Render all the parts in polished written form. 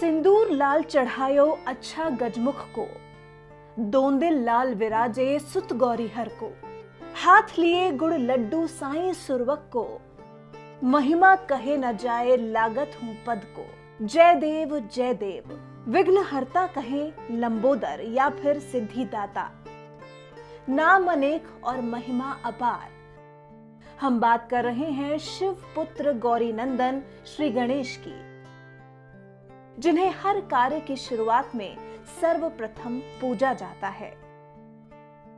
सिंदूर लाल चढ़ायो अच्छा गजमुख को, दोंदिल लाल विराजे सुत गौरी हर को। हाथ लिए गुड़ लड्डू साईं सुरवक को, महिमा कहे न जाए लागत हूं पद को। जय देव विघ्न हरता कहें लंबोदर या फिर सिद्धिदाता। नाम अनेक और महिमा अपार। हम बात कर रहे हैं शिव पुत्र गौरी नंदन श्री गणेश की, जिन्हें हर कार्य की शुरुआत में सर्वप्रथम पूजा जाता है।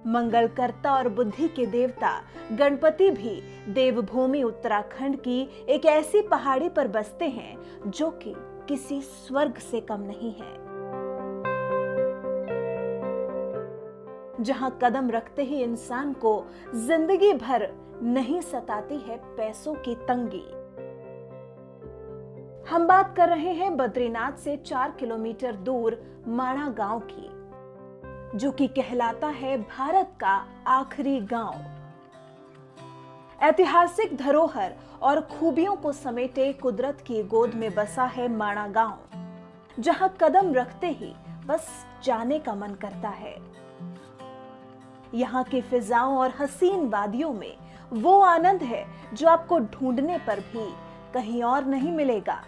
मंगलकर्ता और बुद्धि के देवता गणपति भी देवभूमि उत्तराखंड की एक ऐसी पहाड़ी पर बसते हैं जो कि किसी स्वर्ग से कम नहीं है, जहां कदम रखते ही इंसान को जिंदगी भर नहीं सताती है पैसों की तंगी। हम बात कर रहे हैं बद्रीनाथ से 4 किलोमीटर दूर माणा गांव की, जो कि कहलाता है भारत का आखिरी गांव। ऐतिहासिक धरोहर और खूबियों को समेटे कुदरत की गोद में बसा है माणा गांव, जहां कदम रखते ही बस जाने का मन करता है। यहाँ की फिजाओं और हसीन वादियों में वो आनंद है जो आपको ढूंढने पर भी कहीं और नहीं मिलेगा।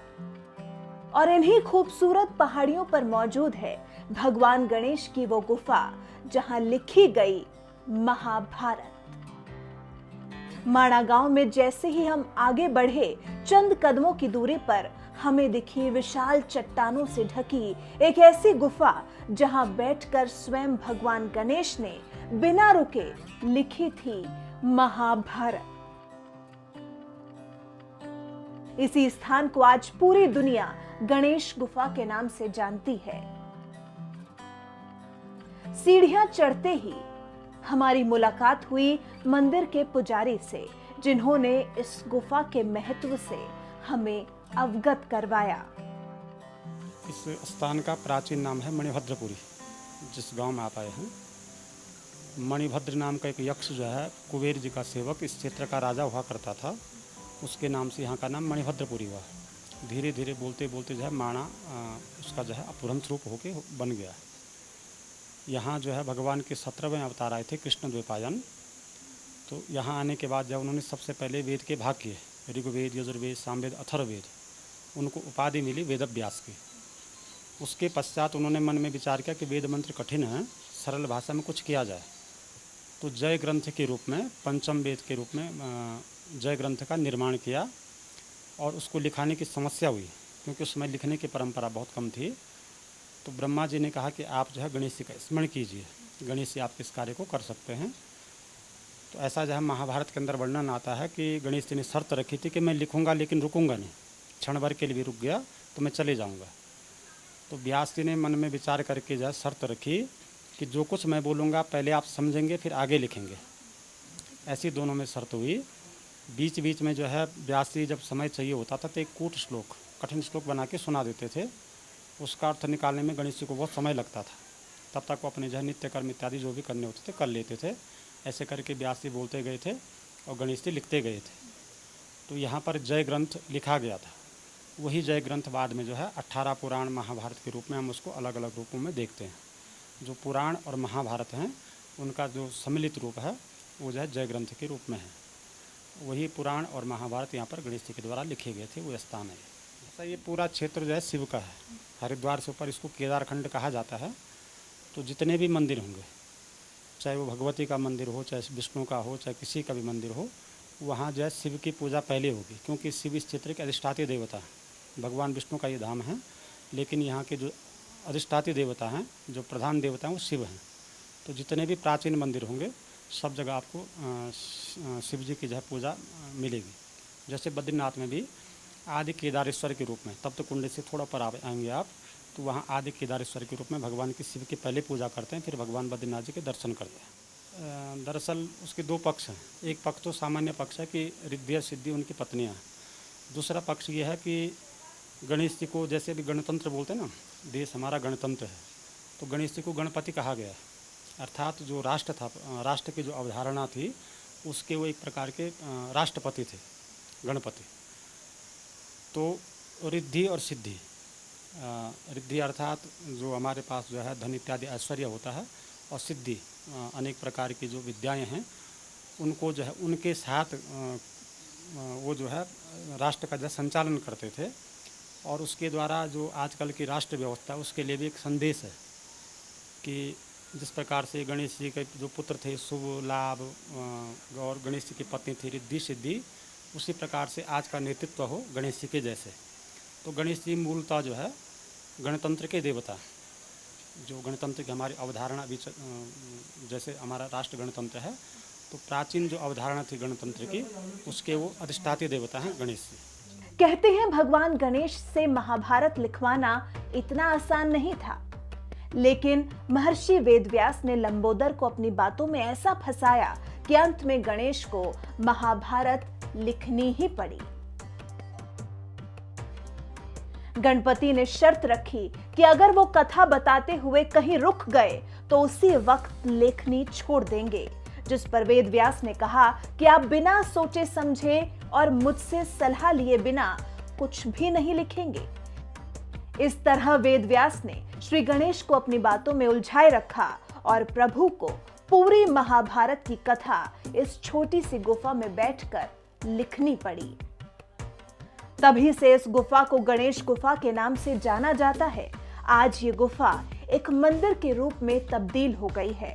और इन्हीं खूबसूरत पहाड़ियों पर मौजूद है भगवान गणेश की वो गुफा जहां लिखी गई महाभारत। माणा गांव में जैसे ही हम आगे बढ़े, चंद कदमों की दूरी पर हमें दिखी विशाल चट्टानों से ढकी एक ऐसी गुफा जहां बैठकर स्वयं भगवान गणेश ने बिना रुके लिखी थी महाभारत। इसी स्थान को आज पूरी दुनिया गणेश गुफा के नाम से जानती है। सीढ़ियां चढ़ते ही हमारी मुलाकात हुई मंदिर के पुजारी से, जिन्होंने इस गुफा के महत्व से हमें अवगत करवाया। इस स्थान का प्राचीन नाम है मणिभद्रपुरी, जिस गांव में आप आए हैं। मणिभद्र नाम का एक यक्ष जो है कुबेर जी का सेवक, इस क्षेत्र का राजा हुआ करता था। उसके नाम से यहाँ का नाम मणिभद्रपुरी हुआ। धीरे धीरे बोलते बोलते जो है माणा उसका जो है अपभ्रंश रूप होके बन गया। यहाँ जो है भगवान के 17वें अवतार आए थे कृष्ण द्वैपायन। तो यहाँ आने के बाद जब उन्होंने सबसे पहले वेद के भाग किए, ऋग्वेद, यजुर्वेद, सामवेद, अथर्ववेद, उनको उपाधि मिली वेदव्यास की। उसके पश्चात उन्होंने मन में विचार किया कि वेद मंत्र कठिन है, सरल भाषा में कुछ किया जाए। तो जय ग्रंथ के रूप में, पंचम वेद के रूप में जय ग्रंथ का निर्माण किया। और उसको लिखाने की समस्या हुई, क्योंकि उस समय लिखने की परंपरा बहुत कम थी। तो ब्रह्मा जी ने कहा कि आप जो है गणेश जी का स्मरण कीजिए, गणेश जी आप इस कार्य को कर सकते हैं। तो ऐसा जो है महाभारत के अंदर वर्णन आता है कि गणेश जी ने शर्त रखी थी कि मैं लिखूंगा लेकिन रुकूंगा नहीं, क्षण भर के लिए भी रुक गया तो मैं चले जाऊंगा। तो व्यास जी ने मन में विचार करके जो है शर्त रखी कि जो कुछ मैं बोलूँगा पहले आप समझेंगे फिर आगे लिखेंगे। ऐसी दोनों में शर्त हुई। बीच बीच में जो है व्यास जी जब समय चाहिए होता था तो एक कूट श्लोक, कठिन श्लोक बना के सुना देते थे। उसका अर्थ निकालने में गणेश जी को बहुत समय लगता था। तब तक वो अपने जो है नित्य कर्म इत्यादि जो भी करने होते थे कर लेते थे। ऐसे करके व्यास जी बोलते गए थे और गणेश जी लिखते गए थे। तो यहाँ पर जय ग्रंथ लिखा गया था। वही जय ग्रंथ बाद में जो है 18 पुराण महाभारत के रूप में हम उसको अलग अलग रूपों में देखते हैं। जो पुराण और महाभारत हैं उनका जो सम्मिलित रूप है वो जो है जय ग्रंथ के रूप में है। वही पुराण और महाभारत यहाँ पर गणेश जी के द्वारा लिखे गए थे, वो स्थान है। ऐसा ये पूरा क्षेत्र जो है शिव का है। हरिद्वार से ऊपर इसको केदारखंड कहा जाता है। तो जितने भी मंदिर होंगे, चाहे वो भगवती का मंदिर हो, चाहे विष्णु का हो, चाहे किसी का भी मंदिर हो, वहाँ जो है शिव की पूजा पहले होगी, क्योंकि शिव इस क्षेत्र के अधिष्ठात्री देवता हैं। भगवान विष्णु का ये धाम है, लेकिन यहाँ के जो अधिष्ठात्री देवता हैं, जो प्रधान देवता हैं, वो शिव हैं। तो जितने भी प्राचीन मंदिर होंगे सब जगह आपको शिव जी की जो है पूजा मिलेगी। जैसे बद्रीनाथ में भी आदि केदारेश्वर के रूप में, तप्त कुंड से थोड़ा पर आएंगे आप, तो वहाँ आदि केदारेश्वर के रूप में भगवान की शिव की पहले पूजा करते हैं, फिर भगवान बद्रीनाथ जी के दर्शन करते हैं। दरअसल उसके दो पक्ष हैं। एक पक्ष तो सामान्य पक्ष है कि रिद्धि और सिद्धि उनकी पत्नियाँ हैं। दूसरा पक्ष ये है कि गणेश जी को, जैसे अभी गणतंत्र बोलते हैं ना, देश हमारा गणतंत्र है, तो गणेश जी को गणपति कहा गया है। अर्थात जो राष्ट्र था, राष्ट्र की जो अवधारणा थी, उसके वो एक प्रकार के राष्ट्रपति थे, गणपति। तो रिद्धि और सिद्धि रिद्धि अर्थात जो हमारे पास जो है धन इत्यादि ऐश्वर्य होता है, और सिद्धि अनेक प्रकार की जो विद्याएं हैं उनको जो है उनके साथ वो जो है राष्ट्र का जो संचालन करते थे। और उसके द्वारा जो आजकल की राष्ट्र व्यवस्था उसके लिए भी एक संदेश है कि जिस प्रकार से गणेश जी के जो पुत्र थे शुभ लाभ, और गणेश जी की पत्नी थी रिद्धि सिद्धि, उसी प्रकार से आज का नेतृत्व हो गणेश जी के जैसे। तो गणेश जी मूलतः जो है गणतंत्र के देवता, जो गणतंत्र की हमारी अवधारणा भी जैसे हमारा राष्ट्र गणतंत्र है, तो प्राचीन जो अवधारणा थी गणतंत्र की उसके वो अधिष्ठात्री देवता हैं गणेश जी। कहते हैं भगवान गणेश से महाभारत लिखवाना इतना आसान नहीं था, लेकिन महर्षि वेदव्यास ने लंबोदर को अपनी बातों में ऐसा फंसाया कि अंत में गणेश को महाभारत लिखनी ही पड़ी। गणपति ने शर्त रखी कि अगर वो कथा बताते हुए कहीं रुक गए तो उसी वक्त लेखनी छोड़ देंगे, जिस पर वेदव्यास ने कहा कि आप बिना सोचे समझे और मुझसे सलाह लिए बिना कुछ भी नहीं लिखेंगे। इस तरह वेदव्यास ने श्री गणेश को अपनी बातों में उलझाए रखा और प्रभु को पूरी महाभारत की कथा इस छोटी सी गुफा में बैठकर लिखनी पड़ी। तभी से इस गुफा को गणेश गुफा के नाम से जाना जाता है। आज ये गुफा एक मंदिर के रूप में तब्दील हो गई है।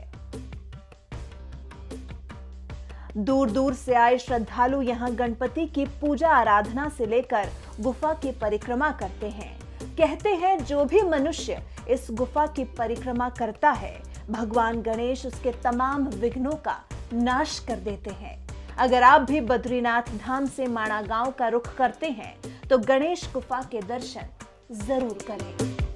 दूर दूर से आए श्रद्धालु यहाँ गणपति की पूजा आराधना से लेकर गुफा की परिक्रमा करते हैं। कहते हैं जो भी मनुष्य इस गुफा की परिक्रमा करता है, भगवान गणेश उसके तमाम विघ्नों का नाश कर देते हैं। अगर आप भी बद्रीनाथ धाम से माणा गांव का रुख करते हैं तो गणेश गुफा के दर्शन जरूर करें।